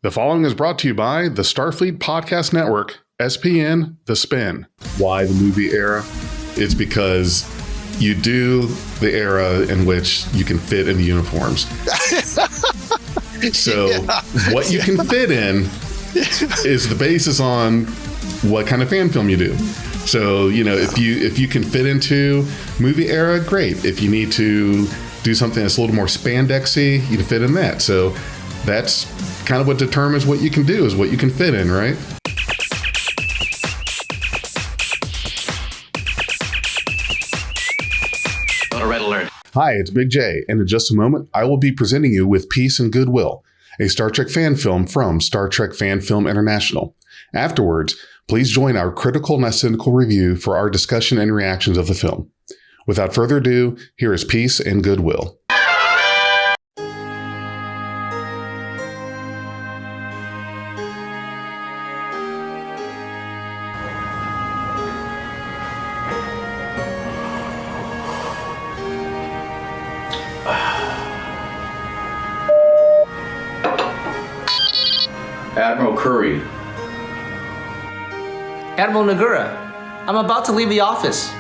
The following is brought to you by the Starfleet Podcast Network, SPN, The Spin. Why the movie era? It's because you do the era in which you can fit in the uniforms. So what you can fit in is the basis on what kind of fan film you do. So, you know, if you can fit into movie era, great. If you need to do something that's a little more spandexy, you can fit in that. So that's kind of what determines what you can do, is what you can fit in, right? Red alert. Hi, it's Big J, and in just a moment, I will be presenting you with Peace and Goodwill, a Star Trek fan film from Star Trek Fan Film International. Afterwards, please join our Critical-not-Cynical review for our discussion and reactions of the film. Without further ado, here is Peace and Goodwill. Admiral Curry. Admiral Nagura, I'm about to leave the office.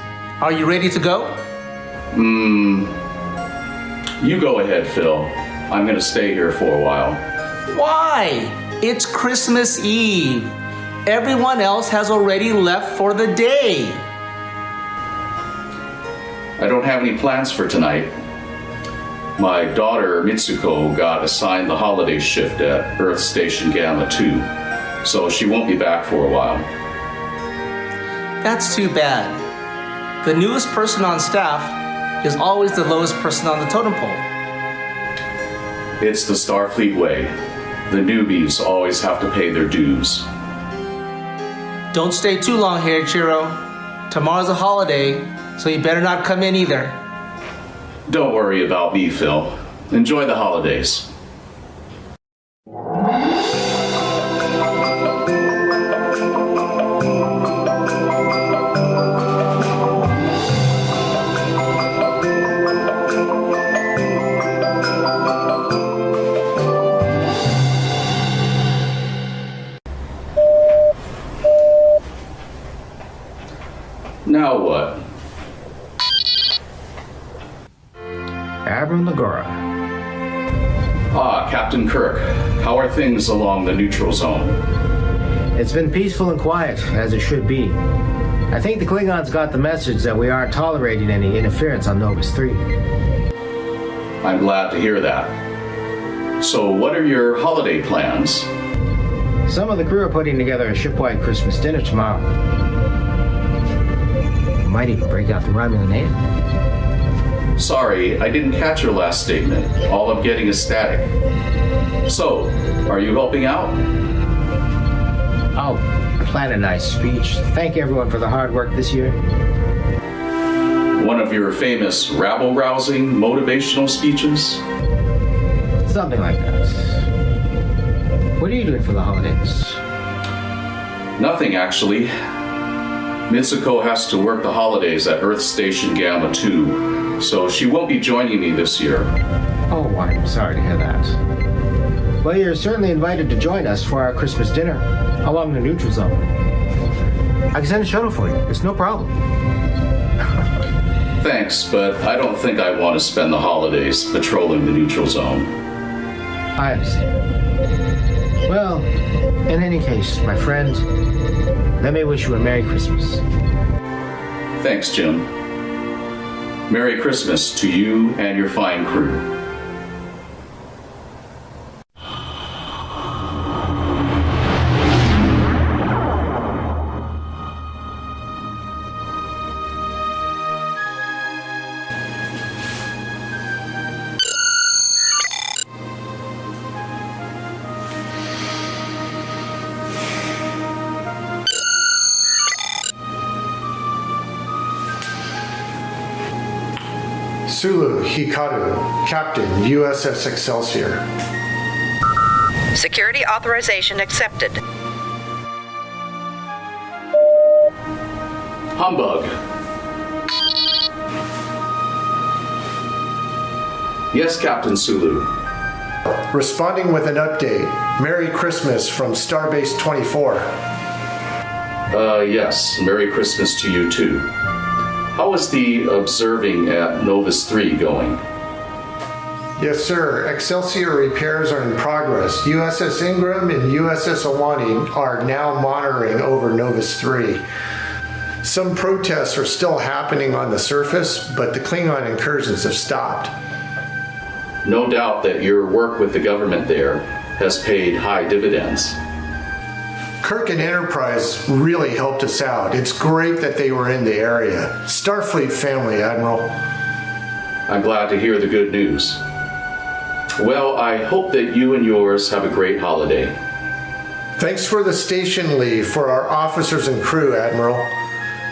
Are you ready to go? You go ahead, Phil. I'm gonna stay here for a while. Why? It's Christmas Eve. Everyone else has already left for the day. I don't have any plans for tonight. My daughter, Mitsuko, got assigned the holiday shift at Earth Station Gamma 2, so she won't be back for a while. That's too bad. The newest person on staff is always the lowest person on the totem pole. It's the Starfleet way. The newbies always have to pay their dues. Don't stay too long here, Chiro. Tomorrow's a holiday, so you better not come in either. Don't worry about me, Phil. Enjoy the holidays. Now what? Admiral Nagura. Ah, Captain Kirk. How are things along the neutral zone? It's been peaceful and quiet, as it should be. I think the Klingons got the message that we aren't tolerating any interference on Novus 3. I'm glad to hear that. So what are your holiday plans? Some of the crew are putting together a shipwide Christmas dinner tomorrow. We might even break out the Romulan ale. Sorry, I didn't catch your last statement. All I'm getting is static. So, are you helping out? I'll plan a nice speech. Thank everyone for the hard work this year. One of your famous rabble-rousing motivational speeches? Something like that. What are you doing for the holidays? Nothing, actually. Mitsuko has to work the holidays at Earth Station Gamma 2, so she won't be joining me this year. Oh, I'm sorry to hear that. Well, you're certainly invited to join us for our Christmas dinner along the neutral zone. I can send a shuttle for you. It's no problem. Thanks, but I don't think I want to spend the holidays patrolling the neutral zone. I understand. Well, in any case, my friend, let me wish you a Merry Christmas. Thanks, Jim. Merry Christmas to you and your fine crew. Sulu Hikaru, Captain, USS Excelsior. Security authorization accepted. Humbug. Yes, Captain Sulu. Responding with an update. Merry Christmas from Starbase 24. Yes. Merry Christmas to you too. How is the observing at Novus 3 going? Yes, sir. Excelsior repairs are in progress. USS Ingram and USS Awani are now monitoring over Novus 3. Some protests are still happening on the surface, but the Klingon incursions have stopped. No doubt that your work with the government there has paid high dividends. Kirk and Enterprise really helped us out. It's great that they were in the area. Starfleet family, Admiral. I'm glad to hear the good news. Well, I hope that you and yours have a great holiday. Thanks for the station leave for our officers and crew, Admiral.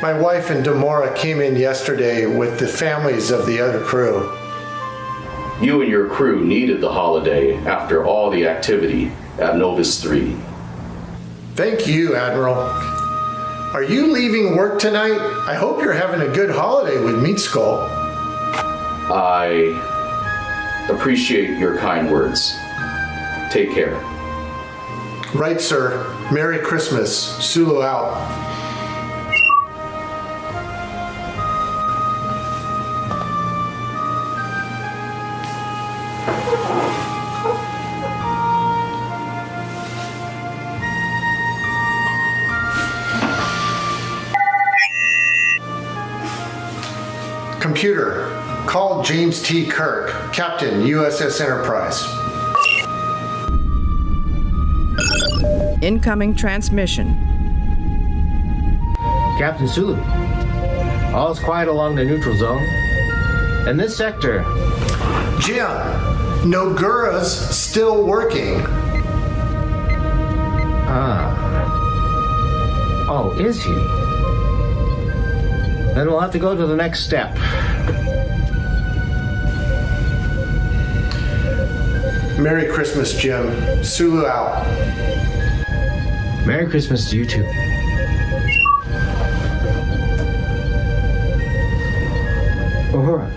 My wife and Demora came in yesterday with the families of the other crew. You and your crew needed the holiday after all the activity at Novus 3. Thank you, Admiral. Are you leaving work tonight? I hope you're having a good holiday with Meat Skull. I appreciate your kind words. Take care. Right, sir. Merry Christmas. Sulu out. Computer, call James T. Kirk, Captain, USS Enterprise. Incoming transmission. Captain Sulu, all's quiet along the neutral zone. In this sector, Jim, Nogura's still working. Oh, is he? Then we'll have to go to the next step. Merry Christmas, Jim. Sulu out. Merry Christmas to you too. Uhura,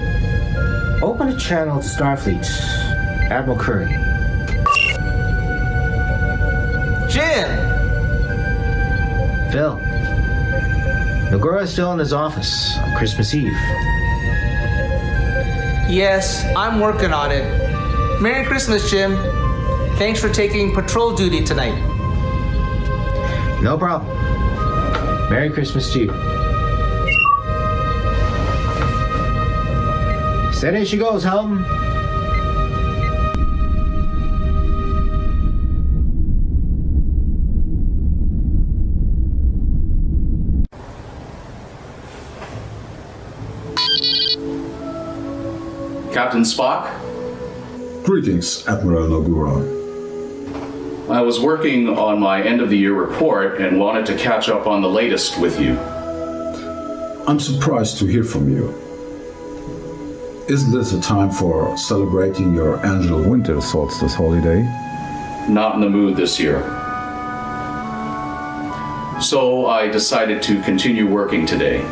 open a channel to Starfleet. Admiral Curry. Jim! Phil. Nogura is still in his office on Christmas Eve. Yes, I'm working on it. Merry Christmas, Jim. Thanks for taking patrol duty tonight. No problem. Merry Christmas to you. Steady she goes, Helm. Captain Spock? Greetings, Admiral Nogura. I was working on my end-of-the-year report and wanted to catch up on the latest with you. I'm surprised to hear from you. Isn't this a time for celebrating your annual winter solstice holiday? Not in the mood this year. So I decided to continue working today.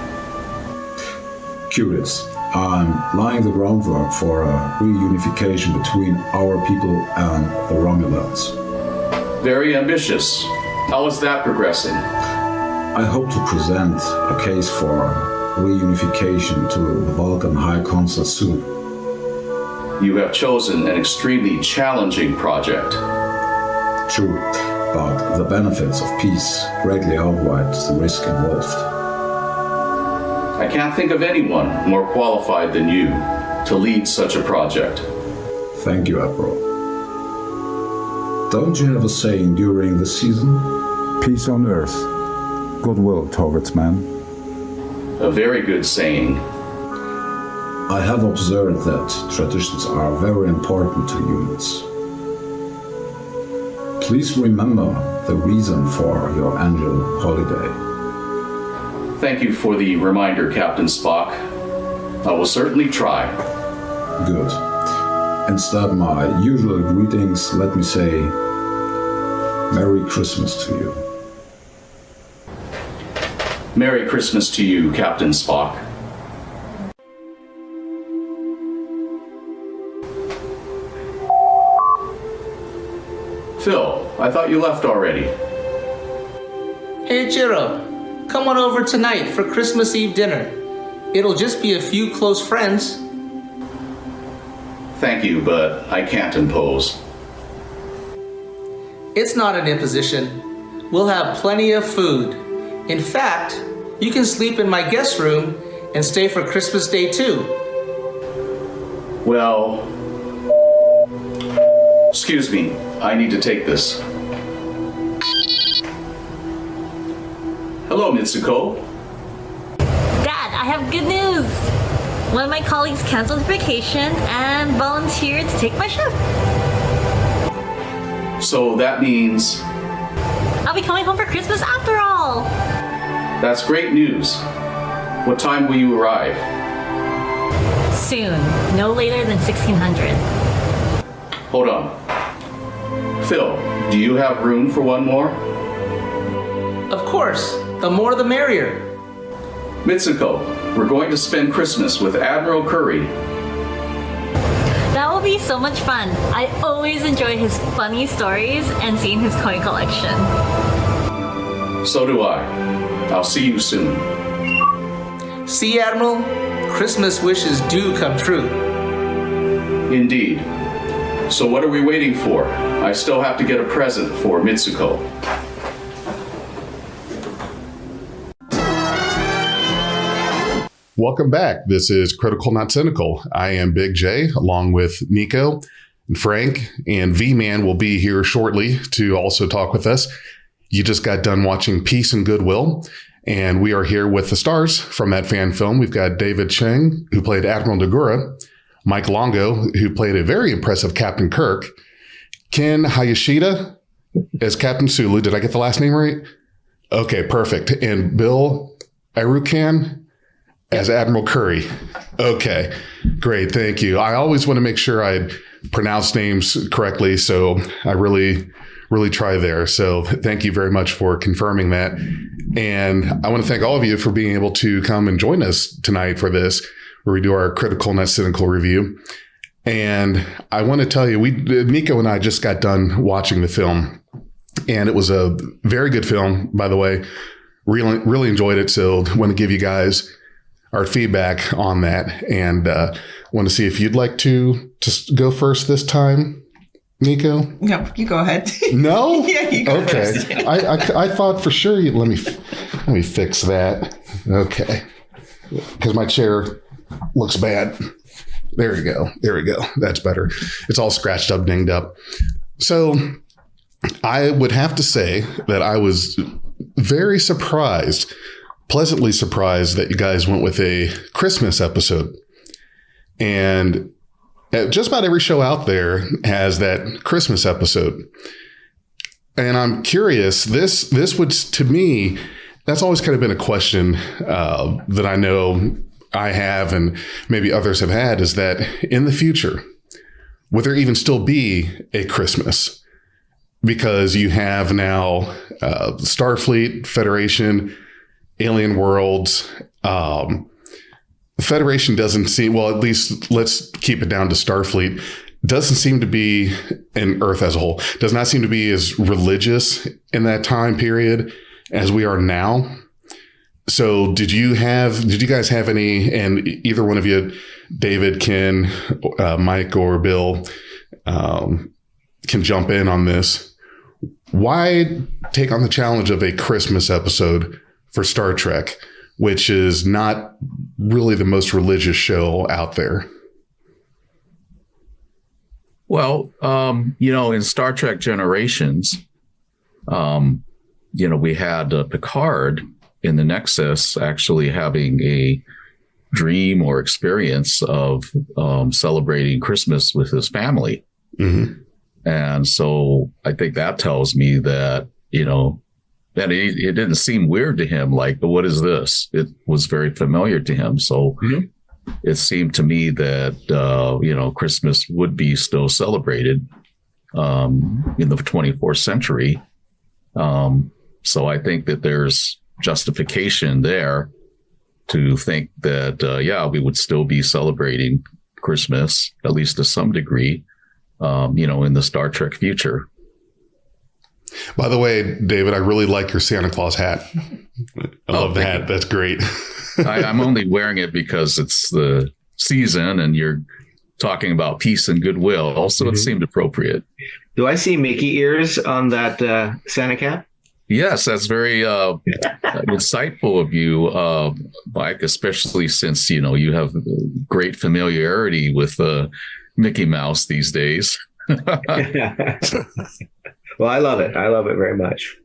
Curious. I'm laying the groundwork for a reunification between our people and the Romulans. Very ambitious. How is that progressing? I hope to present a case for reunification to the Vulcan High Council soon. You have chosen an extremely challenging project. True, but the benefits of peace greatly outweigh the risk involved. I can't think of anyone more qualified than you to lead such a project. Thank you, Admiral. Don't you have a saying during the season? Peace on earth, goodwill towards man. A very good saying. I have observed that traditions are very important to humans. Please remember the reason for your annual holiday. Thank you for the reminder, Captain Spock. I will certainly try. Good. Instead of my usual greetings, let me say Merry Christmas to you. Merry Christmas to you, Captain Spock. Phil, I thought you left already. Hey, Chiro, come on over tonight for Christmas Eve dinner. It'll just be a few close friends. Thank you, but I can't impose. It's not an imposition. We'll have plenty of food. In fact, you can sleep in my guest room and stay for Christmas Day too. Well, excuse me, I need to take this. Hello, Mitsuko. Dad, I have good news. One of my colleagues canceled vacation and volunteered to take my shift. So that means I'll be coming home for Christmas after all. that's great news. What time will you arrive? Soon, no later than 1600. Hold on. Phil, do you have room for one more? Of course, the more the merrier. Mitsuko, we're going to spend Christmas with Admiral Curry. That will be so much fun. I always enjoy his funny stories and seeing his coin collection. So do I. I'll see you soon. See, Admiral? Christmas wishes do come true. Indeed. So what are we waiting for? I still have to get a present for Mitsuko. Welcome back. This is Critical-not-Cynical. I am Big J, along with Nico and Frank, and V-Man will be here shortly to also talk with us. You just got done watching Peace and Goodwill, and we are here with the stars from that fan film. We've got David Cheng, who played Admiral Dagura, Mike Longo, who played a very impressive Captain Kirk, Ken Hayashida as Captain Sulu. Did I get the last name right? Okay, perfect. And Bill Arukan as Admiral Curry. Okay, great. Thank you. I always want to make sure I pronounce names correctly, so I really try there. So thank you very much for confirming that. And I want to thank all of you for being able to come and join us tonight for this, where we do our Critical-not-Cynical review. And I want to tell you, Nico and I just got done watching the film, and it was a very good film, by the way. Really enjoyed it. So I want to give you guys our feedback on that, and want to see if you'd like to just go first this time, Nico. No, you go ahead. No? Yeah, you go okay. first. Yeah. I thought for sure you let me fix that. Okay, because my chair looks bad. There we go. That's better. It's all scratched up, dinged up. So I would have to say that I was very surprised, pleasantly surprised, that you guys went with a Christmas episode. And just about every show out there has that Christmas episode. And I'm curious, this would, to me, that's always kind of been a question that I know I have and maybe others have had, is that in the future, would there even still be a Christmas? Because you have now Starfleet, Federation, Alien Worlds. Federation doesn't seem, well, at least let's keep it down to Starfleet, doesn't seem to be, and Earth as a whole, does not seem to be as religious in that time period as we are now. So did you guys have any, and either one of you, David, Ken, Mike, or Bill, can jump in on this. Why take on the challenge of a Christmas episode for Star Trek, which is not really the most religious show out there? Well, in Star Trek Generations, we had Picard in the Nexus actually having a dream or experience of celebrating Christmas with his family. Mm-hmm. And so I think that tells me that, that it didn't seem weird to him, like, but what is this? It was very familiar to him. So it seemed to me that, Christmas would be still celebrated in the 24th century. So I think that there's justification there to think that, we would still be celebrating Christmas, at least to some degree, in the Star Trek future. By the way, David, I really like your Santa Claus hat. I love the hat. That's great. I'm only wearing it because it's the season and you're talking about peace and goodwill. So it seemed appropriate. Do I see Mickey ears on that Santa cap? Yes, that's very insightful of you, Mike, especially since, you have great familiarity with Mickey Mouse these days. Well, I love it. I love it very much.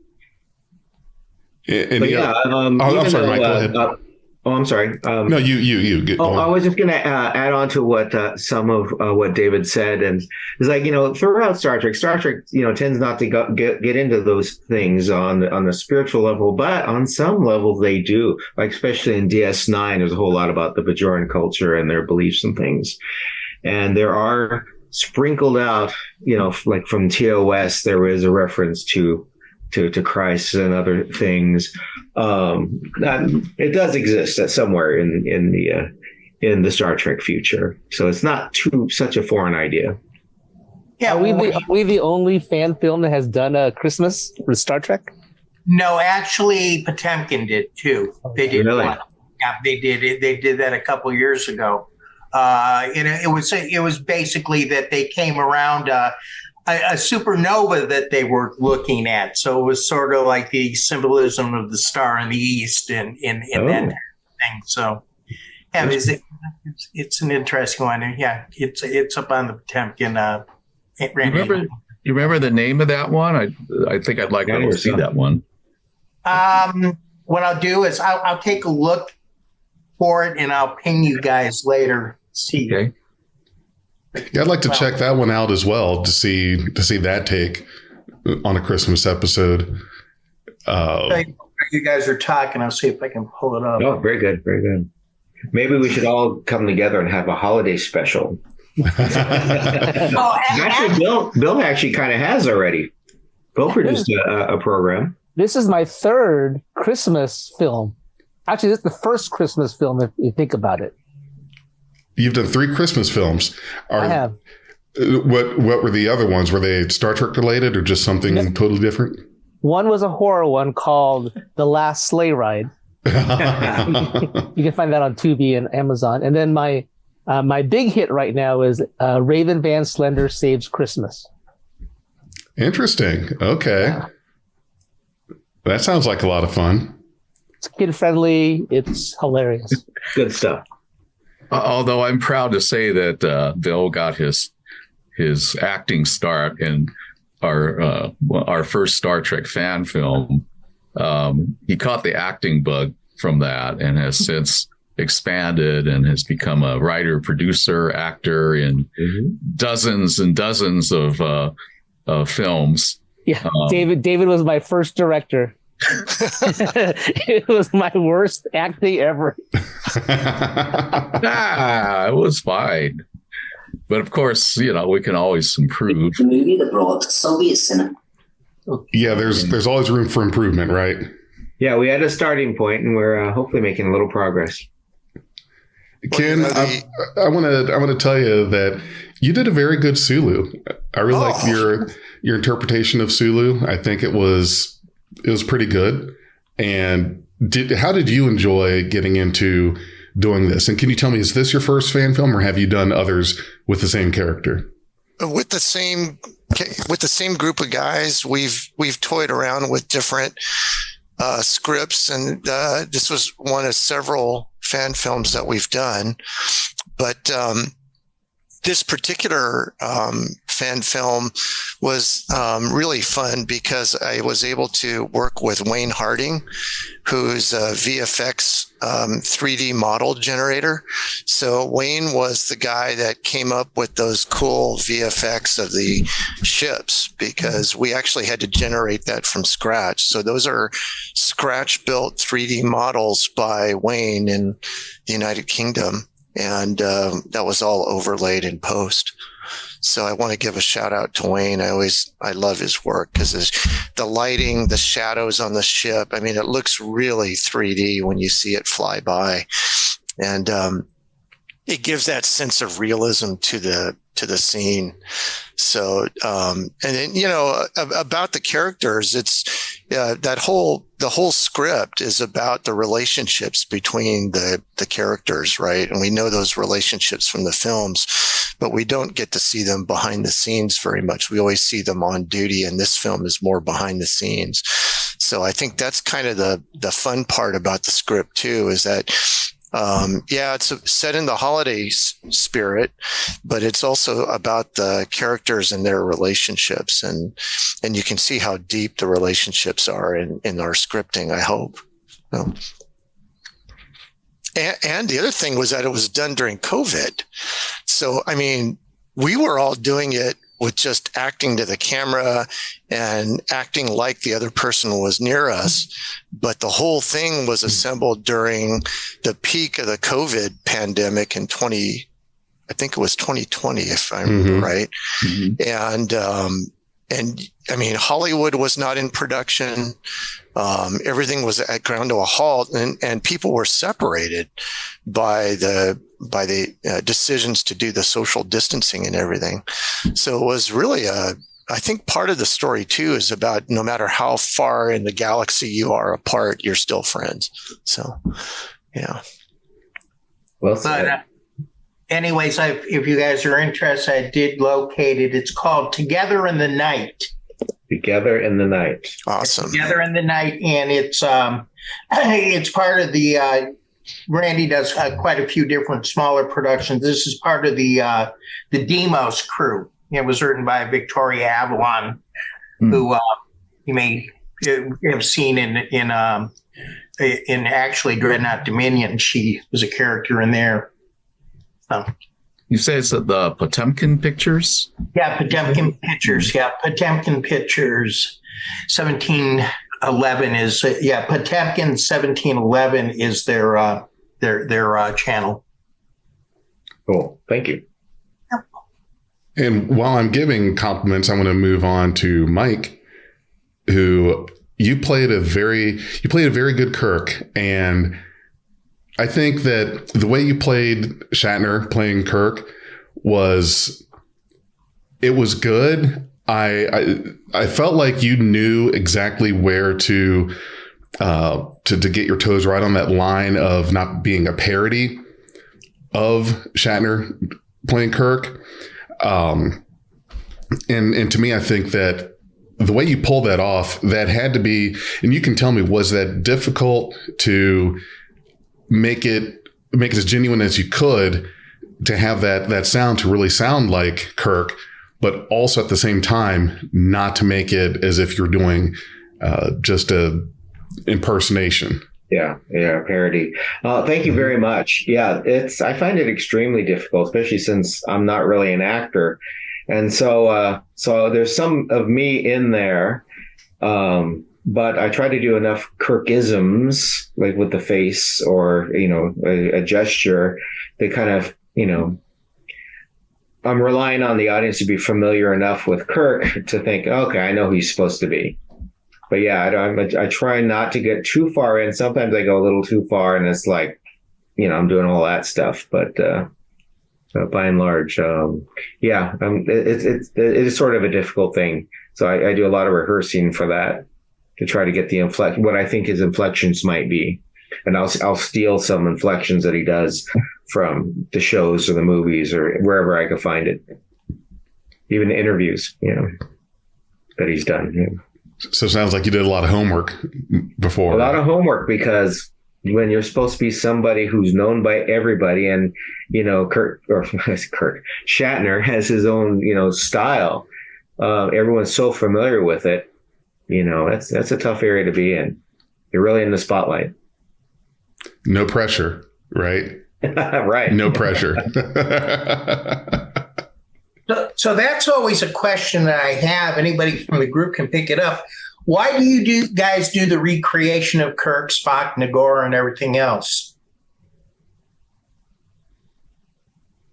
I'm sorry, Mike, go ahead. I'm sorry. No, you. Get I was just going to add on to what some of what David said, and it's like throughout Star Trek, tends not to get into those things on the spiritual level, but on some level they do. Like especially in DS9, there's a whole lot about the Bajoran culture and their beliefs and things, and there are sprinkled out, like from TOS, there is a reference to Christ and other things. It does exist somewhere in the Star Trek future, so it's not such a foreign idea. Yeah, Are we the only fan film that has done a Christmas for Star Trek? No, actually, Potemkin did too. They did really? One. Yeah, they did it. They did that a couple years ago. It was basically that they came around a supernova that they were looking at. So it was sort of like the symbolism of the star in the east and that thing. So yeah, it's an interesting one. And yeah, it's up on the Potemkin. You remember the name of that one? I think I'd like to see that one. What I'll do is I'll take a look for it and I'll ping you guys later. See. Okay. Yeah, I'd like to check that one out as well to see that take on a Christmas episode. You guys are talking. I'll see if I can pull it up. Oh, very good, very good. Maybe we should all come together and have a holiday special. Actually, Bill actually kind of has already. Bill produced a program. This is my third Christmas film. Actually, this is the first Christmas film if you think about it. You've done 3 Christmas films. I have. What were the other ones? Were they Star Trek related or just something totally different? One was a horror one called The Last Sleigh Ride. You can find that on Tubi and Amazon. And then my big hit right now is Raven Van Slender Saves Christmas. Interesting. Okay. That sounds like a lot of fun. It's kid friendly. It's hilarious. Good stuff. Although I'm proud to say that Bill got his acting start in our first Star Trek fan film. He caught the acting bug from that and has since expanded and has become a writer, producer, actor in dozens and dozens of films. Yeah, David was my first director. It was my worst acting ever. It was fine. But of course, we can always improve. The movie that brought Soviets in it. Yeah, there's always room for improvement, right? Yeah, we had a starting point, and we're hopefully making a little progress. Ken, I want to tell you that you did a very good Sulu. I really like your interpretation of Sulu. I think it was pretty good. And how did you enjoy getting into doing this? And can you tell me, is this your first fan film, or have you done others with the same character? With the same group of guys, we've toyed around with different scripts, and this was one of several fan films that we've done. But this particular fan film was really fun because I was able to work with Wayne Harding, who's a VFX 3D model generator. So Wayne was the guy that came up with those cool VFX of the ships, because we actually had to generate that from scratch. So those are scratch built 3D models by Wayne in the United Kingdom. And that was all overlaid in post. So I want to give a shout out to Wayne. I love his work because the lighting, the shadows on the ship. I mean, it looks really 3D when you see it fly by. And it gives that sense of realism to the scene. So, and then, about the characters, it's the whole script is about the relationships between the characters, right? And we know those relationships from the films, but we don't get to see them behind the scenes very much. We always see them on duty, and this film is more behind the scenes. So I think that's kind of the fun part about the script too, is that it's set in the holiday spirit, but it's also about the characters and their relationships, and you can see how deep the relationships are in our scripting, I hope. So. And the other thing was that it was done during COVID. So, I mean, we were all doing it with just acting to the camera and acting like the other person was near us. But the whole thing was assembled during the peak of the COVID pandemic in 2020, if I remember right. Mm-hmm. And I mean, Hollywood was not in production. Everything was at ground to a halt, and people were separated by the decisions to do the social distancing and everything. So it was really I think part of the story too is about no matter how far in the galaxy you are apart, you're still friends. So, yeah. Well said. But, anyways, if you guys are interested, I did locate it. It's called Together in the Night. Together in the Night. Awesome. Together in the Night, and it's part of the. Randy does quite a few different smaller productions. This is part of the Demos crew. It was written by Victoria Avalon, who you may have seen in actually Dreadnought Dominion. She was a character in there. You say it's the Potemkin Pictures? Yeah, Potemkin Pictures. Yeah, Potemkin Pictures. 1711 is Potemkin 1711 is their channel. Cool. Thank you. And while I'm giving compliments, I want to move on to Mike, who you played a very good Kirk, and I think that the way you played Shatner playing Kirk was good. I felt like you knew exactly where to get your toes right on that line of not being a parody of Shatner playing Kirk. And to me, I think that the way you pulled that off, that had to be, and you can tell me, was that difficult to make it as genuine as you could, to have that sound to really sound like Kirk, but also at the same time not to make it as if you're doing just a impersonation. Yeah, parody. Thank you very much. Yeah, I find it extremely difficult, especially since I'm not really an actor, and so there's some of me in there, but I try to do enough Kirkisms, like with the face or a gesture, that kind of I'm relying on the audience to be familiar enough with Kirk to think, okay, I know who he's supposed to be. But yeah, I try not to get too far in. Sometimes I go a little too far, and it's like, I'm doing all that stuff. But by and large, it is sort of a difficult thing. So I do a lot of rehearsing for that to try to get the what I think his inflections might be, and I'll steal some inflections that he does from the shows or the movies or wherever I could find it, even the interviews, that he's done. Yeah. So it sounds like you did a lot of homework before. A lot of homework, because when you're supposed to be somebody who's known by everybody, and Kirk Shatner has his own style. Everyone's so familiar with it. That's a tough area to be in. You're really in the spotlight. No pressure, right? Right. No pressure. So that's always a question that I have. Anybody from the group can pick it up. Why do you guys do the recreation of Kirk, Spock, Nagora, and everything else?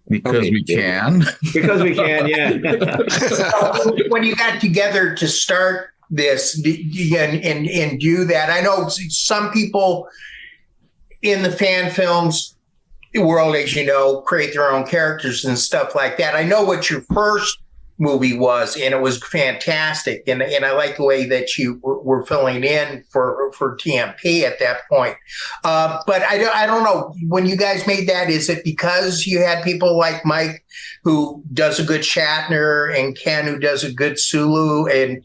Because we can. Because we can, yeah. When you got together to start this and do that, I know some people in the fan films world, as you know, create their own characters and stuff like that. I know what your first movie was, and it was fantastic. And I like the way that you were filling in for TMP at that point. But I don't know, when you guys made that, is it because you had people like Mike, who does a good Shatner, and Ken, who does a good Sulu, and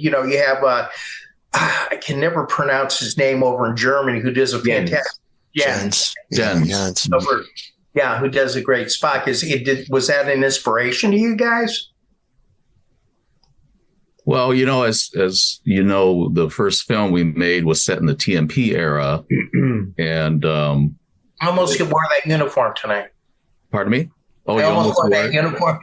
you know, you have I can never pronounce his name over in Germany, who does a fantastic Jens. Yeah, who does a great Spock. Was that an inspiration to you guys? Well, you know, as you know, the first film we made was set in the TMP era, and I almost wore that uniform tonight. Pardon me? Oh, I you almost wore that it? uniform.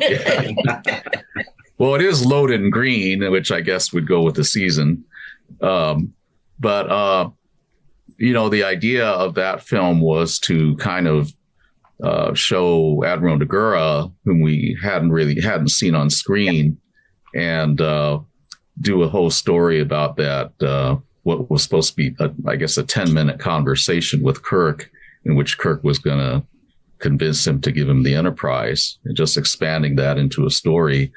Well, it is loaded in green, which I guess would go with the season. But you know, the idea of that film was to kind of show Admiral Dagura, whom we hadn't seen on screen, and do a whole story about that, what was supposed to be, I guess, a 10-minute conversation with Kirk, in which Kirk was going to convince him to give him the Enterprise, and just expanding that into a story.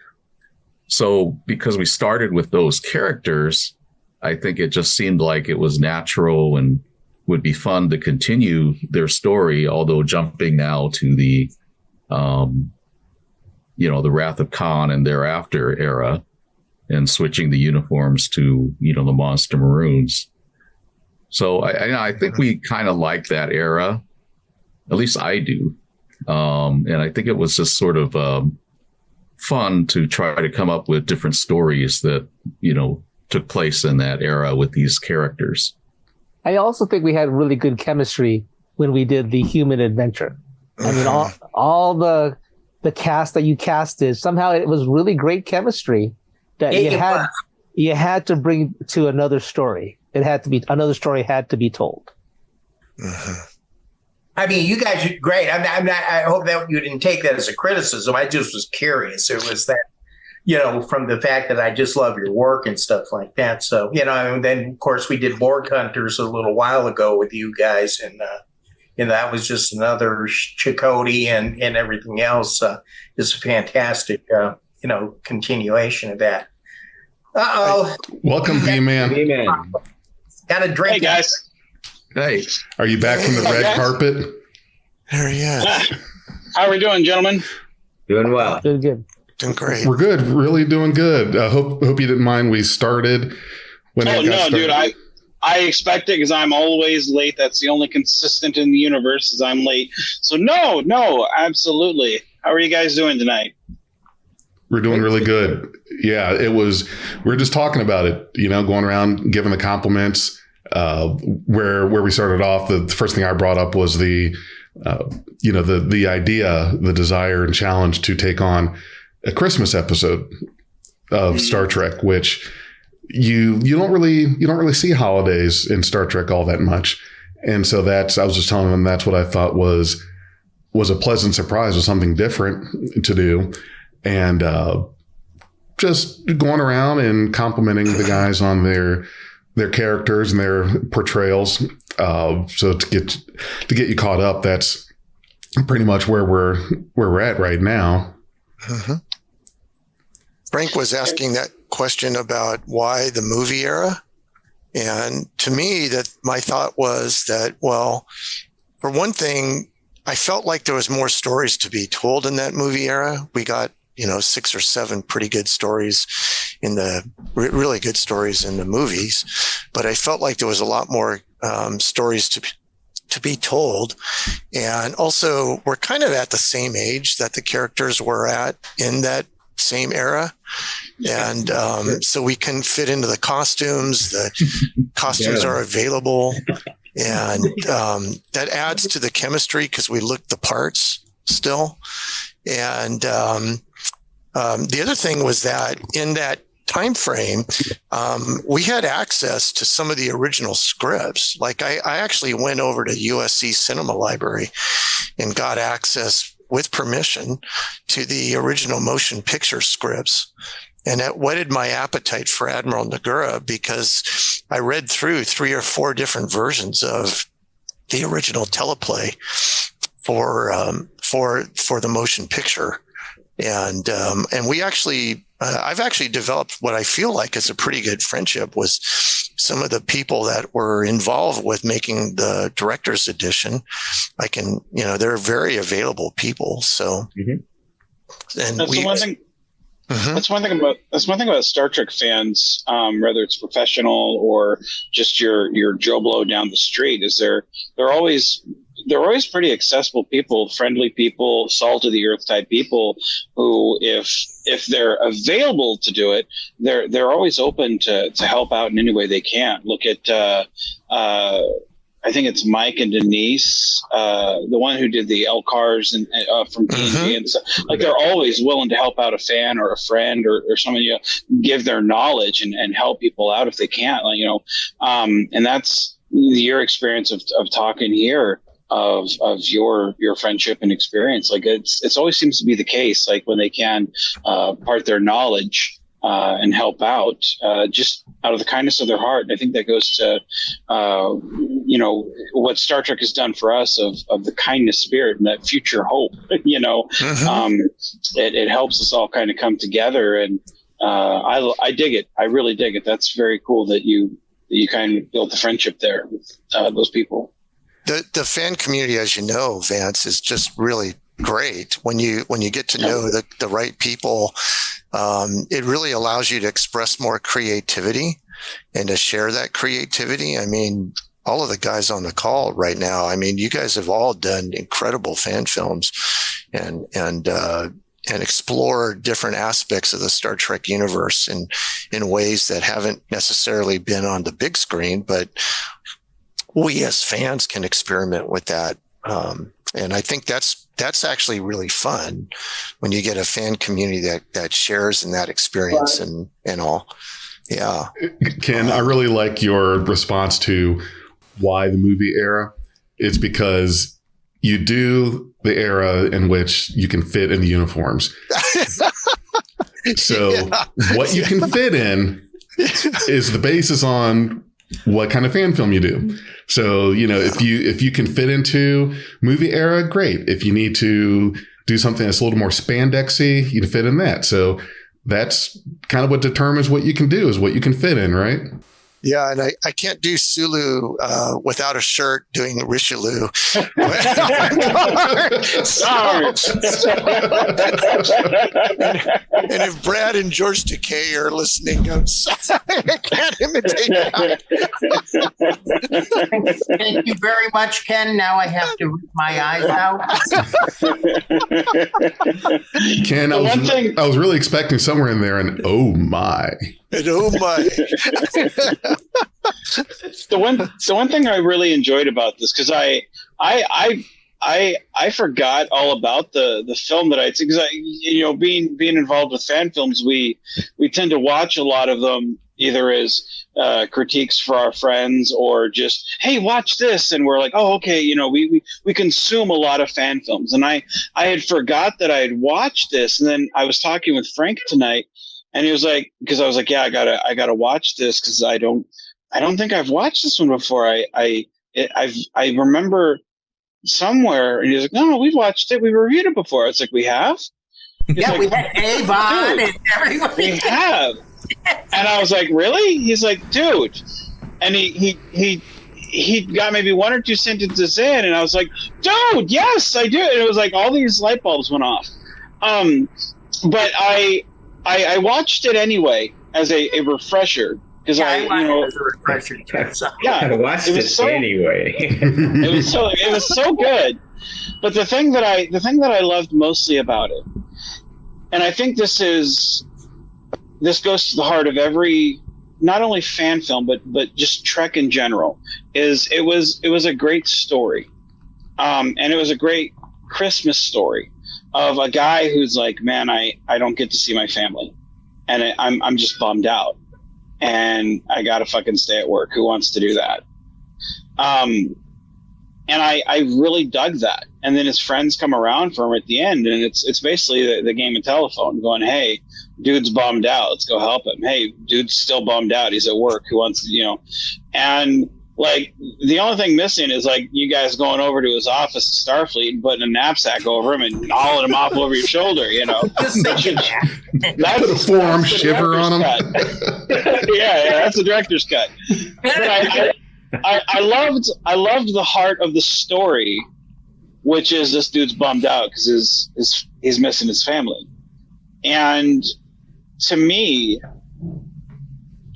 So because we started with those characters, I think it just seemed like it was natural and would be fun to continue their story, although jumping now to the, you know, the Wrath of Khan and thereafter era, and switching the uniforms to, you know, the Monster Maroons. So I think we kind of like that era. At least I do. And I think it was just sort of fun to try to come up with different stories that, you know, took place in that era with these characters. I also think we had really good chemistry when we did the Human Adventure. I mean, all the cast that you casted, somehow it was really great chemistry that you had to bring to another story. Another story had to be told. I mean, you guys are great. I hope that you didn't take that as a criticism. I just was curious. It was that, you know, from the fact that I just love your work and stuff like that. So, you know, and then of course we did Borg Hunters a little while ago with you guys, and that was just another Chakotay and everything else. Is a fantastic, you know, continuation of that. Welcome, V-Man. Got a drink. Hey, guys. Hey. Are you back from the red carpet? There he is. How are we doing, gentlemen? Doing well. Doing good. Doing great. We're good. Really doing good. Hope you didn't mind we started when it got started. Dude. I expect it because I'm always late. That's the only consistent in the universe is I'm late. So no, absolutely. How are you guys doing tonight? We're doing really good. Yeah, we were just talking about it, you know, going around giving the compliments. Where we started off, the first thing I brought up was the idea, the desire and challenge to take on a Christmas episode of Star Trek, which you don't really see holidays in Star Trek all that much. And so I was just telling them that's what I thought was a pleasant surprise, was something different to do. And just going around and complimenting the guys on their characters and their portrayals. So to get you caught up, that's pretty much where we're at right now. Mm-hmm. Frank was asking that question about why the movie era. And to me, that my thought was that, well, for one thing, I felt like there was more stories to be told in that movie era. We got, 6 or 7 pretty good stories really good stories in the movies, but I felt like there was a lot more stories to be told. And also we're kind of at the same age that the characters were at in that same era. And so we can fit into the costumes. The costumes are available. And that adds to the chemistry because we look the parts still. And the other thing was that in that time frame, we had access to some of the original scripts. Like I actually went over to USC Cinema Library and got access with permission to the original motion picture scripts. And that whetted my appetite for Admiral Nagura because I read through 3 or 4 different versions of the original teleplay. for the motion picture. And we actually, I've actually developed what I feel like is a pretty good friendship with some of the people that were involved with making the director's edition. They're very available people. So, and that's the one thing. Mm-hmm. That's one thing about Star Trek fans, whether it's professional or just your Joe Blow down the street, is they're always pretty accessible people, friendly people, salt of the earth type people who, if they're available to do it, they're always open to help out in any way they can. Look at I think it's Mike and Denise, the one who did the L-Cars and from D&D and stuff. Like, they're always willing to help out a fan or a friend or someone, give their knowledge and help people out if they can. And that's your experience of talking here. Of your friendship and experience, like it's always seems to be the case. Like, when they can part their knowledge and help out, just out of the kindness of their heart. And I think that goes to what Star Trek has done for us of the kindness spirit and that future hope. It helps us all kind of come together, and I dig it. I really dig it. That's very cool that you kind of built the friendship there with those people. The fan community, as you know, Vance, is just really great. When you get to know the right people, it really allows you to express more creativity and to share that creativity. I mean, all of the guys on the call right now, I mean, you guys have all done incredible fan films and explore different aspects of the Star Trek universe in ways that haven't necessarily been on the big screen, but we as fans can experiment with that. And I think that's actually really fun when you get a fan community that shares in that experience and all. Yeah. Ken, I really like your response to why the movie era. It's because you do the era in which you can fit in the uniforms. So what you can fit in is the basis on what kind of fan film you do. So, if you can fit into movie era, great. If you need to do something that's a little more spandexy, you can fit in that. So that's kind of what determines what you can do, is what you can fit in, right? Yeah, and I can't do Sulu without a shirt doing Richelieu. Sorry. And if Brad and George Takei are listening, I'm sorry, I can't imitate that. Thank you very much, Ken. Now I have to read my eyes out. Ken, I was really expecting somewhere in there an oh my. And oh my. The one thing I really enjoyed about this, because I forgot all about the film that I'd seen, because being involved with fan films, we tend to watch a lot of them either as critiques for our friends or just, hey, watch this, and we're like, oh, okay, we consume a lot of fan films, and I had forgot that I had watched this, and then I was talking with Frank tonight, and he was like, because I was like, yeah, I gotta watch this, because I don't think I've watched this one before. I remember somewhere, and he was like, no, we've watched it. We reviewed it before. It's like, we have? Yeah, like, we had Avon and everybody. We have. And I was like, really? He's like, dude. And he got maybe one or two sentences in, and I was like, dude, yes, I do. And it was like all these light bulbs went off. But I watched it anyway as a refresher. Because I watched it anyway. It was so good. But the thing that I loved mostly about it, and I think this goes to the heart of every, not only fan film but just Trek in general, is it was a great story, and it was a great Christmas story of a guy who's like, man, I don't get to see my family, and I'm just bummed out. And I gotta fucking stay at work. Who wants to do that? And I really dug that. And then his friends come around for him at the end, and it's basically the game of telephone, going, hey, dude's bummed out. Let's go help him. Hey, dude's still bummed out. He's at work. Who wants to, And Like, the only thing missing is like you guys going over to his office at Starfleet and putting a knapsack over him and hauling him off over your shoulder, you know. Put a forearm shiver on him. Yeah, that's the director's cut. But I loved the heart of the story, which is this dude's bummed out because he's missing his family. And to me,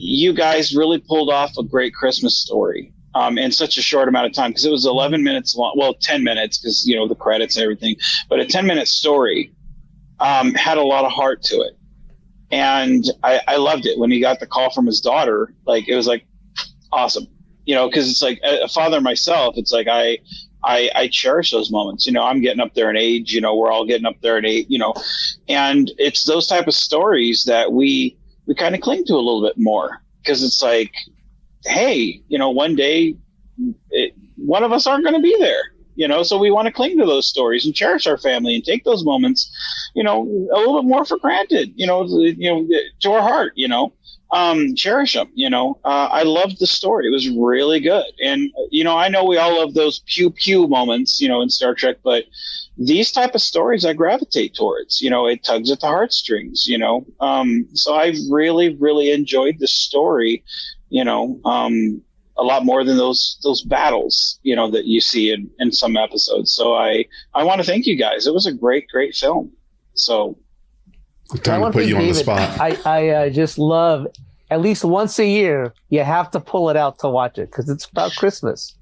you guys really pulled off a great Christmas story in such a short amount of time, because it was 11 minutes long. Well, 10 minutes because, you know, the credits and everything. But a 10-minute story had a lot of heart to it. And I loved it when he got the call from his daughter. Like, it was like awesome, you know, because it's like a father myself. It's like I cherish those moments. You know, I'm getting up there in age. You know, we're all getting up there in age. You know, and it's those type of stories that we kind of cling to a little bit more, because it's like, hey, you know, one day one of us aren't going to be there, you know, so we want to cling to those stories and cherish our family and take those moments, you know, a little bit more for granted, you know, to our heart, you know, cherish them, you know. I loved the story. It was really good. And, you know, I know we all love those pew pew moments, you know, in Star Trek, but these type of stories I gravitate towards, you know, it tugs at the heartstrings, you know. So I really, really enjoyed the story, you know, a lot more than those battles, you know, that you see in some episodes. So I want to thank you guys. It was a great, great film. So time to put you on the spot. I just love, at least once a year, you have to pull it out to watch it because it's about Christmas.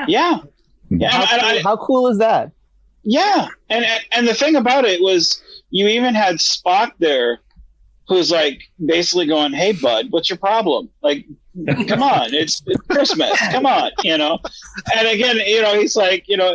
Yeah. How cool is that? Yeah, and the thing about it was, you even had Spock there, who's like basically going, "Hey, bud, what's your problem? Like, come on, it's Christmas, come on, you know." And again, you know, he's like, you know,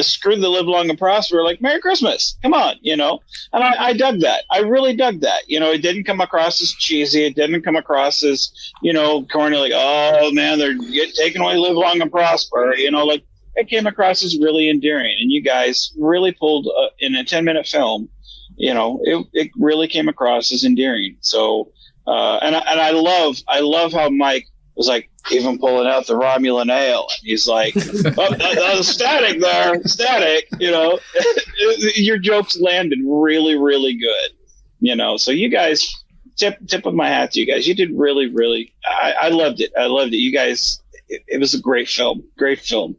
screw the live long and prosper, like, Merry Christmas, come on, you know. And I dug that. I really dug that. You know, it didn't come across as cheesy. It didn't come across as, you know, corny, like, oh man, they're taking away live long and prosper, you know, like. It came across as really endearing, and you guys really pulled in a 10-minute film. You know, it really came across as endearing. So, and I love how Mike was like even pulling out the Romulan ale. And he's like, "Oh, that was static there, static." You know, your jokes landed really, really good. You know, so you guys, tip of my hat to you guys. You did really, really. I loved it. I loved it. You guys, it was a great film. Great film.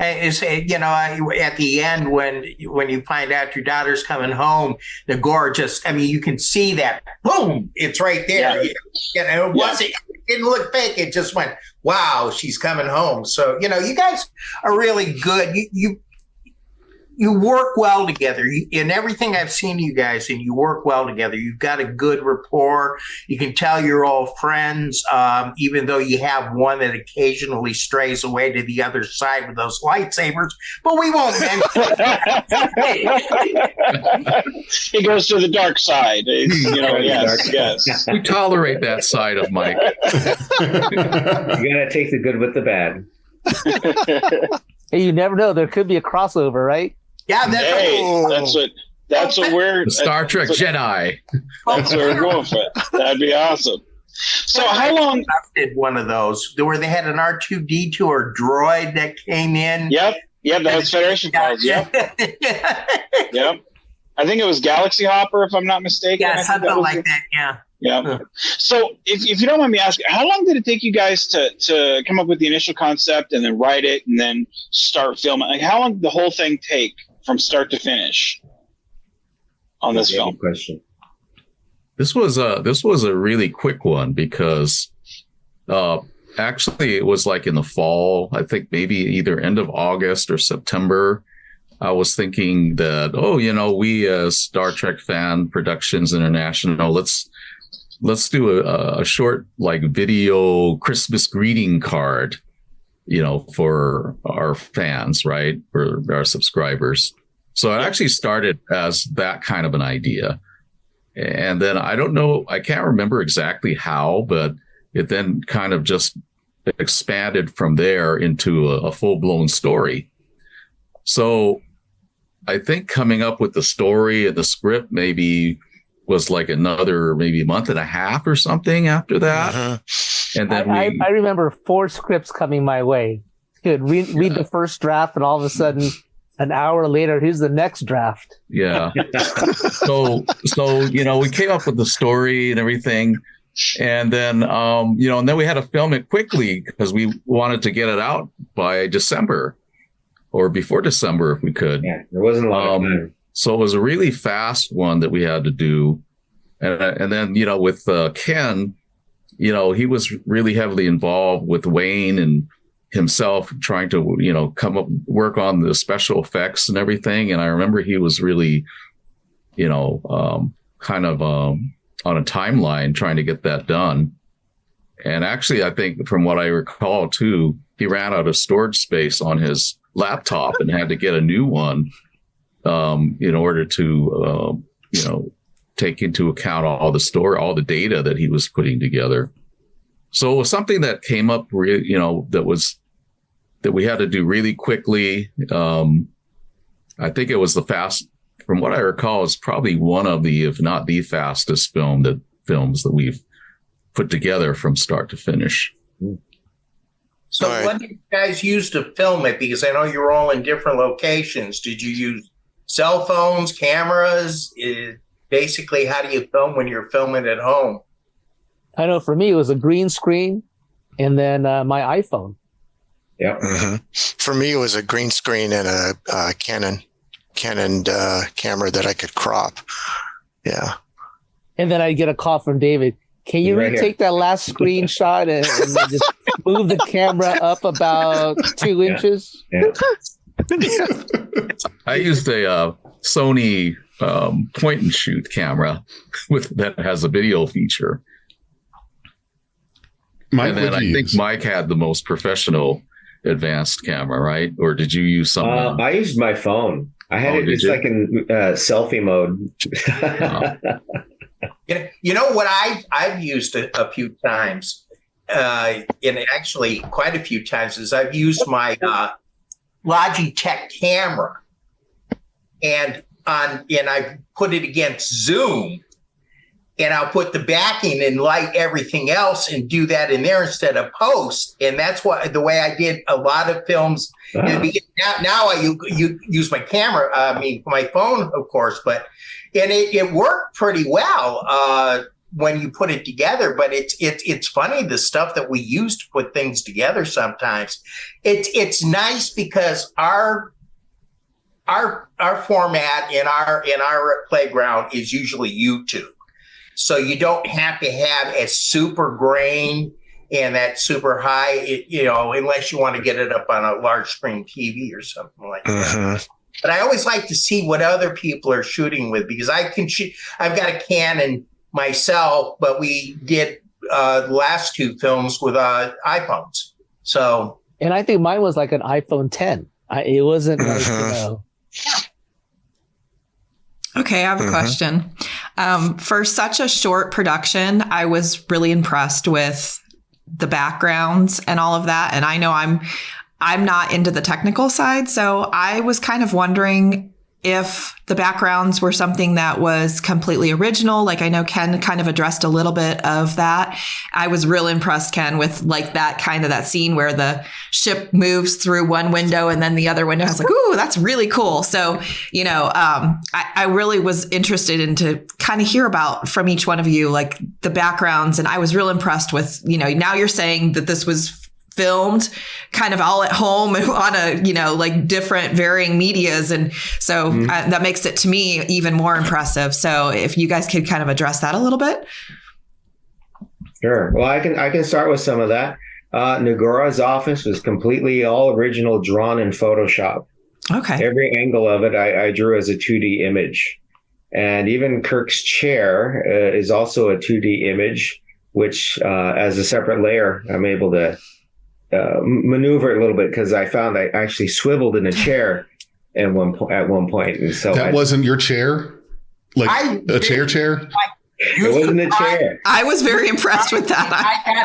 Is, you know, at the end when you find out your daughter's coming home, the gore just, I mean, you can see that, boom, it's right there. Yeah. You know, it didn't look fake. It just went, wow, she's coming home. So, you know, you guys are really good. You work well together. In everything I've seen you guys, and you work well together. You've got a good rapport. You can tell you're all friends, even though you have one that occasionally strays away to the other side with those lightsabers. But we won't mention it. He goes to the dark side. You know, yes. We tolerate that side of Mike. You gotta take the good with the bad. Hey, you never know. There could be a crossover, right? Yeah, that's what we're Star Trek Jedi. That's what we're going for. That'd be awesome. So how long did one of those where they had an R2D2 or droid that came in? Yep, that was Federation Files. Yep. Yep. I think it was Galaxy Hopper, if I'm not mistaken. Yeah, something like that. Yeah. Yeah. So if you don't mind me asking, how long did it take you guys to come up with the initial concept and then write it and then start filming? Like, how long did the whole thing take from start to finish on this film? Good question. This was a really quick one because actually it was like in the fall, I think maybe either end of August or September. I was thinking that, you know, we as Star Trek Fan Productions International, let's do a short like video Christmas greeting card, you know, for our fans, right? For our subscribers. So it actually started as that kind of an idea. And then I don't know, I can't remember exactly how, but it then kind of just expanded from there into a full-blown story. So I think coming up with the story and the script maybe was like another maybe month and a half or something after that. And then I remember 4 scripts coming my way. You'd read the first draft, and all of a sudden, an hour later, here's the next draft. Yeah. so we came up with the story and everything, and then and then we had to film it quickly because we wanted to get it out by December or before December if we could. Yeah, there wasn't a lot of time. So it was a really fast one that we had to do, and then with Ken, he was really heavily involved with Wayne and himself trying to work on the special effects and everything. And I remember he was really kind of on a timeline trying to get that done. And actually, I think from what I recall too, he ran out of storage space on his laptop and had to get a new one in order to take into account all the data that he was putting together. So it was something that came up, that we had to do really quickly. I think it was from what I recall, it's probably one of the, if not the fastest films that we've put together from start to finish. So what did you guys use to film it? Because I know you're all in different locations. Did you use cell phones, cameras? Basically, how do you film when you're filming at home? I know for me, it was a green screen and then my iPhone. Yeah. For me, it was a green screen and a Canon camera that I could crop. Yeah. And then I get a call from David. Can you retake that last screenshot and just move the camera up about 2 inches? Yeah. I used a Sony point and shoot camera that has a video feature. Mike, and then I think Mike had the most professional advanced camera, right? Or did you use something? I used my phone. I had it just like in selfie mode. You know what I've used a few times, and actually quite a few times, is I've used my Logitech camera, and I put it against Zoom, and I'll put the backing and light everything else and do that in there instead of post. And that's the way I did a lot of films. Now I use my camera, my phone, of course, but it worked pretty well when you put it together. But it's funny, the stuff that we use to put things together sometimes. It's nice because our format in our playground is usually YouTube. So you don't have to have a super grain and that super high, unless you want to get it up on a large screen TV or something like that. But I always like to see what other people are shooting with, because I can shoot. I've got a Canon myself, but we did the last 2 films with iPhones. So, and I think mine was like an iPhone 10. It wasn't like, Okay, I have a question. For such a short production, I was really impressed with the backgrounds and all of that. And I know I'm not into the technical side, so I was kind of wondering if the backgrounds were something that was completely original. Like, I know Ken kind of addressed a little bit of that. I was real impressed, Ken, with like that scene where the ship moves through one window and then the other window. I was like, ooh, that's really cool. So, I really was interested in to kind of hear about from each one of you, like the backgrounds. And I was real impressed with, now you're saying that this was filmed kind of all at home on a, different varying medias. And so that makes it to me even more impressive. So if you guys could kind of address that a little bit. Sure. Well, I can start with some of that. Nagura's office was completely all original, drawn in Photoshop. Okay. Every angle of it I drew as a 2D image. And even Kirk's chair is also a 2D image, which as a separate layer, I'm able to maneuver it a little bit, because I found I actually swiveled in a chair at one point. And so that wasn't your chair? Like a chair? It wasn't a chair. I was very impressed with that.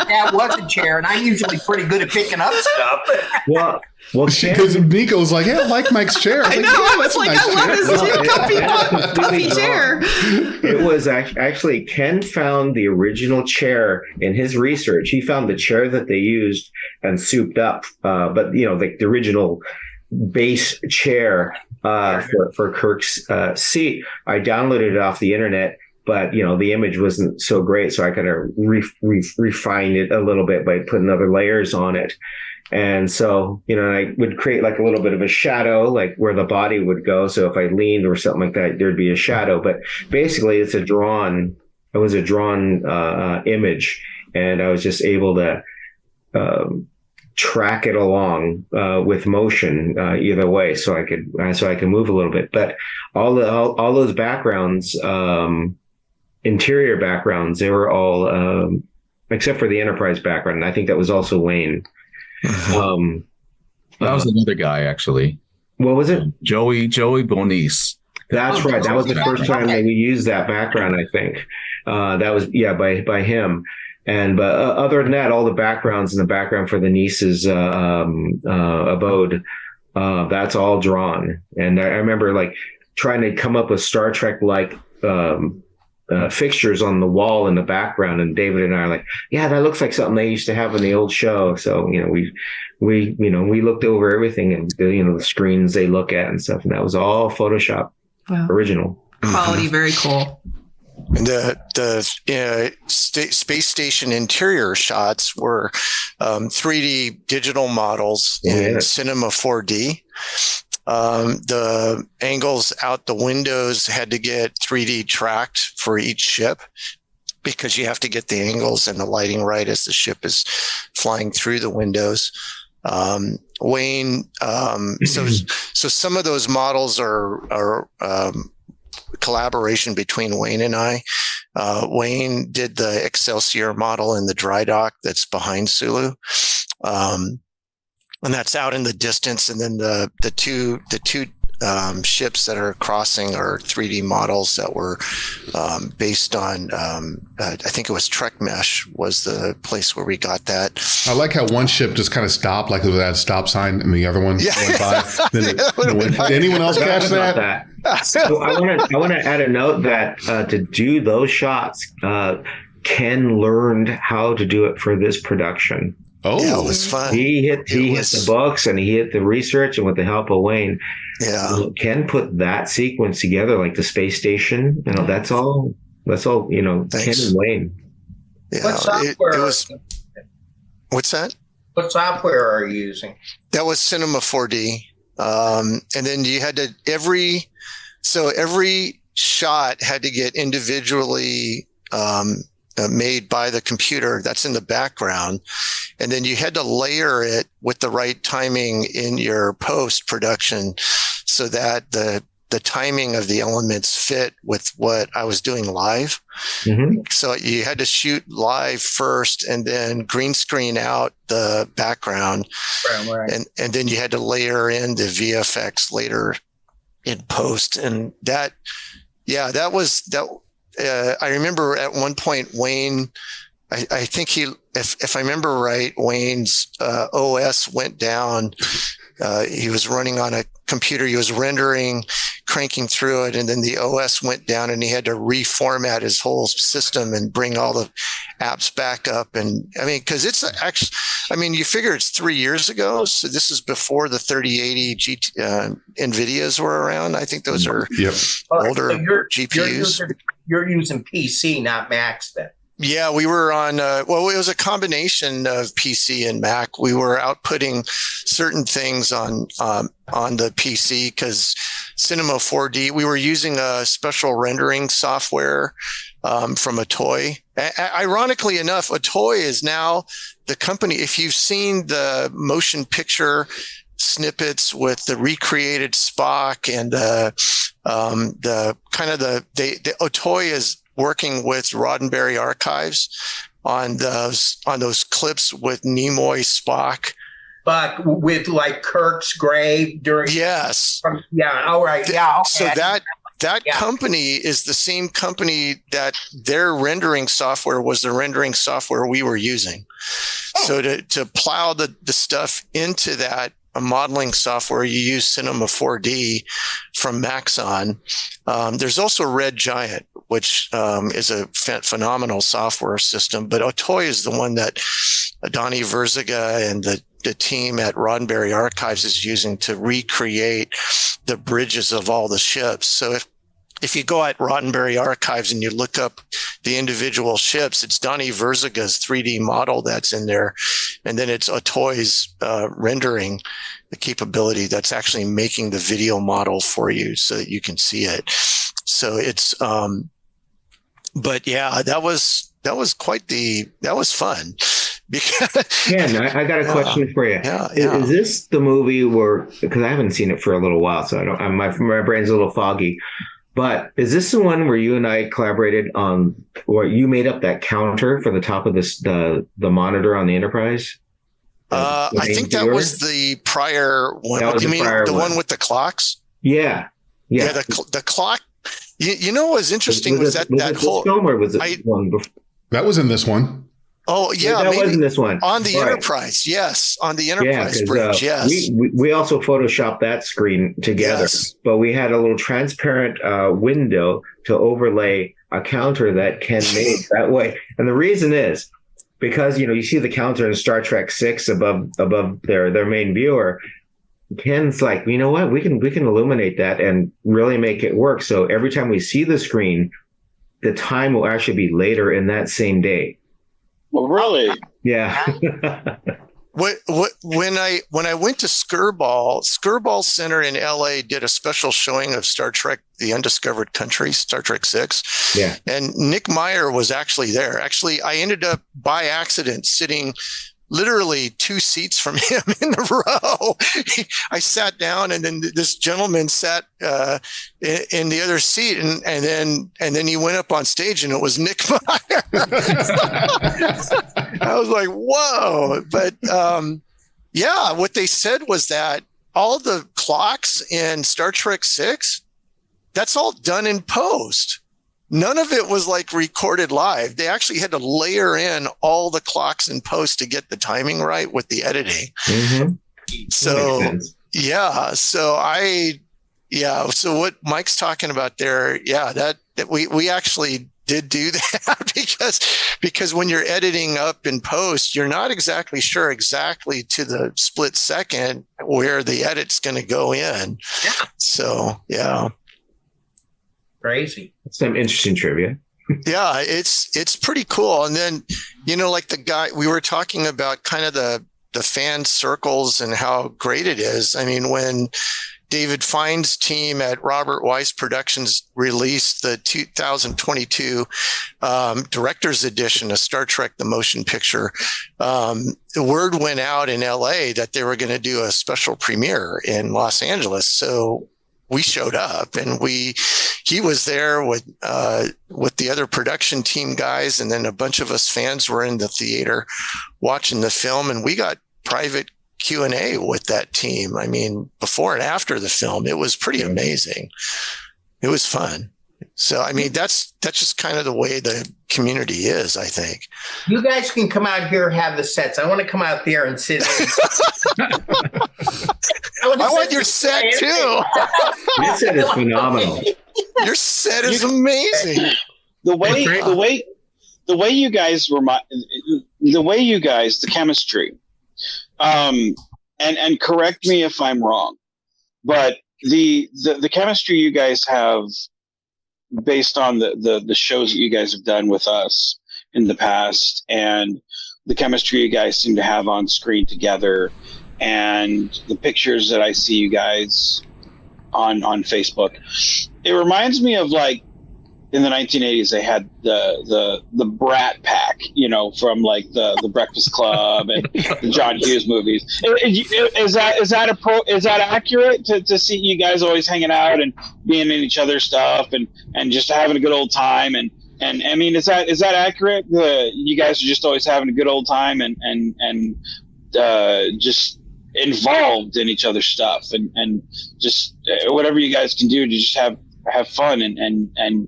That was a chair, and I'm usually pretty good at picking up stuff. Well, because Nico was like, "Hey, I like Mike's chair." I know. I was like, I love his puffy chair. It was actually Ken found the original chair in his research. He found the chair that they used and souped up, but the original base chair for Kirk's seat. I downloaded it off the internet. But, the image wasn't so great. So I kind of refined it a little bit by putting other layers on it. And so, I would create like a little bit of a shadow, like where the body would go. So if I leaned or something like that, there'd be a shadow. But basically it was a drawn image. And I was just able to track it along with motion either way. So I could move a little bit. But all those backgrounds, interior backgrounds, they were all except for the Enterprise background. I think that was also Wayne. That was another guy, actually. What was it? Joey Bonice. That's right. That was the first time that we used that background, I think. That was by him. And but other than that, all the backgrounds in the background for the niece's abode, that's all drawn. And I remember like trying to come up with Star Trek like fixtures on the wall in the background, and David and I are like, yeah, that looks like something they used to have in the old show. So we looked over everything, and the screens they look at and stuff, and that was all Photoshop. Wow. Original quality. Very cool. And the space station interior shots were 3D digital models in Cinema 4D. The angles out the windows had to get 3D tracked for each ship, because you have to get the angles and the lighting right as the ship is flying through the windows. Wayne, so some of those models are collaboration between Wayne and I. Wayne did the Excelsior model in the dry dock that's behind Sulu. And that's out in the distance. And then the two ships that are crossing are 3D models that were based on, I think it was Trek Mesh was the place where we got that. I like how one ship just kind of stopped, like it was at a stop sign, and the other one went by. Did anyone else catch that? So I want to add a note that to do those shots, Ken learned how to do it for this production. Oh, yeah, it was fun. He hit the books and he hit the research, and with the help of Wayne, Ken put that sequence together, like the space station. That's all. Thanks. Ken and Wayne. Yeah, what software? What's that? What software are you using? That was Cinema 4D, and then you had to every shot had to get individually made by the computer that's in the background. And then you had to layer it with the right timing in your post production so that the timing of the elements fit with what I was doing live. Mm-hmm. So you had to shoot live first and then green screen out the background. Right. And then you had to layer in the VFX later in post. And that was that. I remember at one point, Wayne, I think if I remember right, Wayne's OS went down. He was running on a computer. He was rendering, cranking through it, and then the OS went down, and he had to reformat his whole system and bring all the apps back up. And I mean, because it's actually, you figure it's 3 years ago, so this is before the 3080 NVIDIAs were around. I think those are older GPUs. You're using PC, not Macs, then. Yeah, we were on, it was a combination of PC and Mac. We were outputting certain things on the PC because Cinema 4D, we were using a special rendering software from Atoy. Ironically enough, Atoy is now the company. If you've seen the motion picture snippets with the recreated Spock and the Atoy is working with Roddenberry Archives on those clips with Nimoy Spock. But with like Kirk's grave during. Yes. Yeah. All right. Yeah. Okay. So That company is the same company that their rendering software was the rendering software we were using. So to plow the stuff into that modeling software, you use Cinema 4D from Maxon. There's also Red Giant, which is a phenomenal software system. But Otoy is the one that Donnie Verziga and the team at Roddenberry Archives is using to recreate the bridges of all the ships. So if you go at Roddenberry Archives and you look up the individual ships, it's Donnie Verziga's 3D model that's in there. And then it's Otoy's rendering the capability that's actually making the video model for you so that you can see it. So it's, but yeah, that was fun. Because Ken, I got a question for you. Is this the movie where, because I haven't seen it for a little while, so my brain's a little foggy, but is this the one where you and I collaborated on, where you made up that counter for the top of the monitor on the Enterprise? I think that was the prior one. You mean the one with the clocks? Yeah. The clock. You know what was interesting was that whole film, or was it one before? That was in this one. Oh yeah, that was in this one on the Enterprise. Yes, on the Enterprise bridge. Yes, we also photoshopped that screen together, but we had a little transparent window to overlay a counter that Ken made that way. And the reason is because you see the counter in Star Trek 6 above their main viewer. Ken's like, you know what? We can illuminate that and really make it work. So every time we see the screen, the time will actually be later in that same day. Well, really? Yeah. When I went to Skirball Center in LA did a special showing of Star Trek: The Undiscovered Country, Star Trek 6. Yeah. And Nick Meyer was actually there. Actually, I ended up by accident sitting literally 2 seats from him in a row. I sat down, and then this gentleman sat in the other seat, and then he went up on stage, and it was Nick Meyer. I was like, whoa! But yeah, what they said was that all the clocks in Star Trek 6, that's all done in post. None of it was like recorded live. They actually had to layer in all the clocks in post to get the timing right with the editing. Mm-hmm. So yeah, so what Mike's talking about there, that we actually did do that because when you're editing up in post, you're not exactly sure exactly to the split second where the edit's going to go in. Yeah. So yeah. Crazy. Some interesting trivia. Yeah, it's pretty cool. And then, like the guy we were talking about, kind of the fan circles and how great it is. I mean, when David Fine's team at Robert Weiss Productions released the 2022 Director's Edition of Star Trek: The Motion Picture, the word went out in LA that they were going to do a special premiere in Los Angeles. So we showed up, and he was there with the other production team guys, and then a bunch of us fans were in the theater watching the film, and we got private Q&A with that team. I mean, before and after the film, it was pretty amazing. It was fun. So, I mean, that's just kind of the way the community is, I think. You guys can come out here and have the sets. I want to come out there and sit in. I want your set too. Your set is phenomenal. Your set is amazing. The way you guys the chemistry, and correct me if I'm wrong, but the chemistry you guys have based on the shows that you guys have done with us in the past, and the chemistry you guys seem to have on screen together, and the pictures that I see you guys on Facebook, it reminds me of like in the 1980s they had the Brat Pack, from like the Breakfast Club and the John Hughes movies. Is that accurate to see you guys always hanging out and being in each other's stuff and just having a good old time and I mean, is that accurate? You guys are just always having a good old time and just involved in each other's stuff and just whatever you guys can do to just have have fun and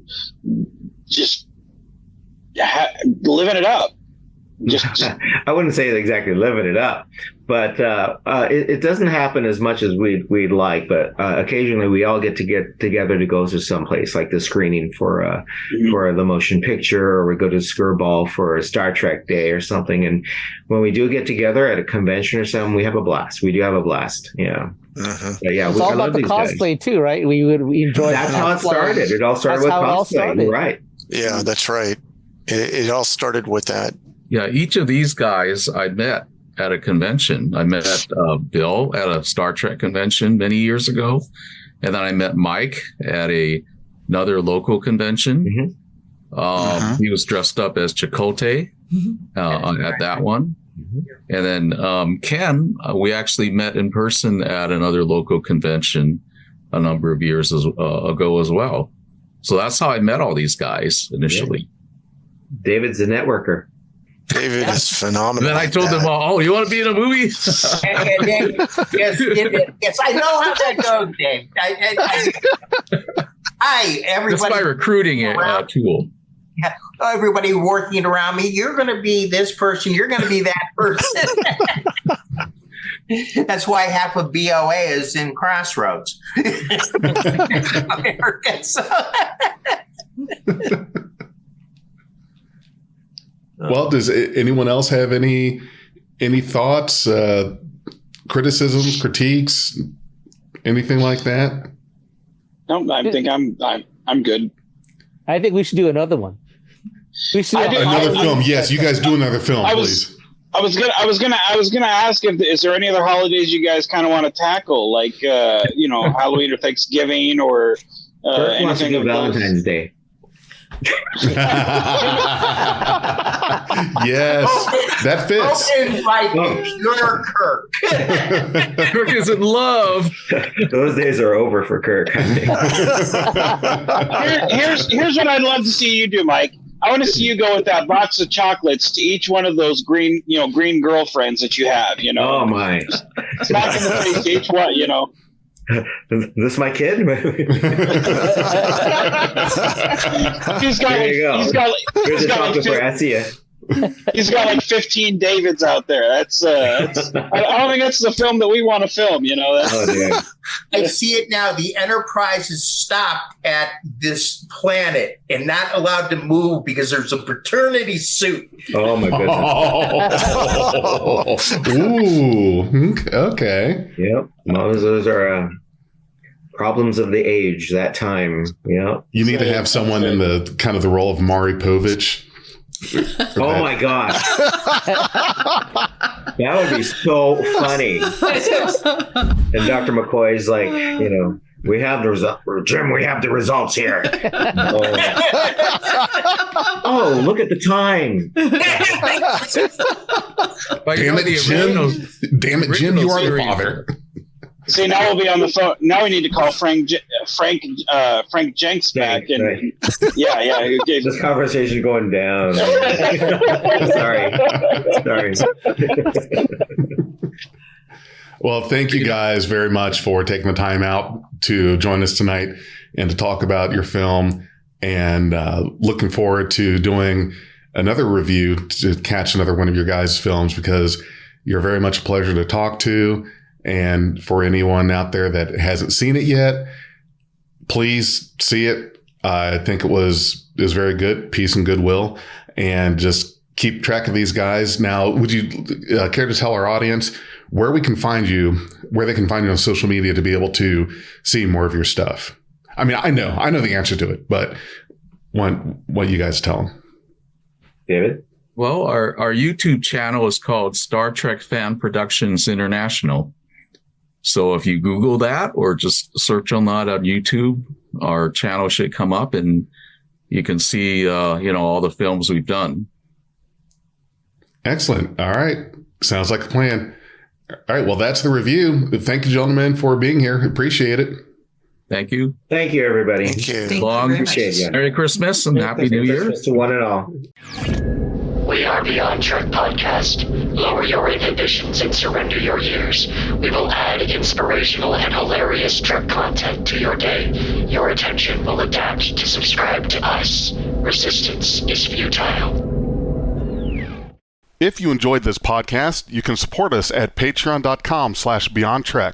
just living it up. Just I wouldn't say exactly living it up, but it doesn't happen as much as we'd like. But occasionally we all get together to go to someplace like the screening for the motion picture, or we go to Skirball for a Star Trek day or something. And when we do get together at a convention or something, we have a blast. We do have a blast. Yeah. But yeah, it's all about the cosplay too, right? We enjoy. That's how it started. It all started with cosplay. Right. Yeah, that's right. It all started with that. Yeah, each of these guys I met at a convention. I met Bill at a Star Trek convention many years ago, and then I met Mike at another local convention. He was dressed up as Chakotay at that one. And then Ken, we actually met in person at another local convention a number of years ago as well. So that's how I met all these guys initially. Yeah. David's a networker. David is phenomenal. And then I told them, "Oh, you want to be in a movie?" Yes, I know how that goes, Dave. Everybody. That's my recruiting tool. Everybody working around me. You're going to be this person. You're going to be that person. That's why half of BOA is in Crossroads. Well, does anyone else have any thoughts, criticisms, critiques, anything like that? No, I think I'm good. I think we should do another one. We should another film. Yes, you guys do another film, please. I was gonna ask is there any other holidays you guys kind of want to tackle, like Halloween or Thanksgiving or anything of Valentine's Day. Yes, that fits. You're Kirk. Kirk is in love. Those days are over for Kirk. Here's what I'd love to see you do, Mike. I want to see you go with that box of chocolates to each one of those green girlfriends that you have. Oh my! Smack in the face to each one. Is this my kid? He's got like 15 Davids out there. That's I don't think that's the film that we want to film. I see it now. The Enterprise is stopped at this planet and not allowed to move because there's a paternity suit. Oh my goodness! Ooh, okay. Yep. Those are problems of the age that time. Yeah. You need to have someone in the kind of the role of Maury Povich. Oh my God. That would be so funny. And Dr. McCoy's like, we have the result. Jim, we have the results here. Oh, look at the time. Damn it, Jim, you are the father. See, now we'll be on the phone. Now we need to call Frank Jenks back. And yeah. This conversation going down. Sorry. Well, thank you guys very much for taking the time out to join us tonight and to talk about your film. And looking forward to doing another review to catch another one of your guys' films, because you're very much a pleasure to talk to. And for anyone out there that hasn't seen it yet, please see it. I think it was very good. Peace and Goodwill. And just keep track of these guys. Now, would you care to tell our audience where they can find you on social media to be able to see more of your stuff? I mean, I know the answer to it, but what you guys tell them. David? Well, our YouTube channel is called Star Trek Fan Productions International. So if you Google that or just search on that on YouTube, our channel should come up and you can see, all the films we've done. Excellent. All right. Sounds like a plan. All right. Well, that's the review. Thank you, gentlemen, for being here. Appreciate it. Thank you. Thank you, everybody. Thank you. Merry Christmas and Happy New Year. Christmas to one and all. We are Beyond Trek Podcast. Lower your inhibitions and surrender your years. We will add inspirational and hilarious Trek content to your day. Your attention will adapt to subscribe to us. Resistance is futile. If you enjoyed this podcast, you can support us at patreon.com/BeyondTrek.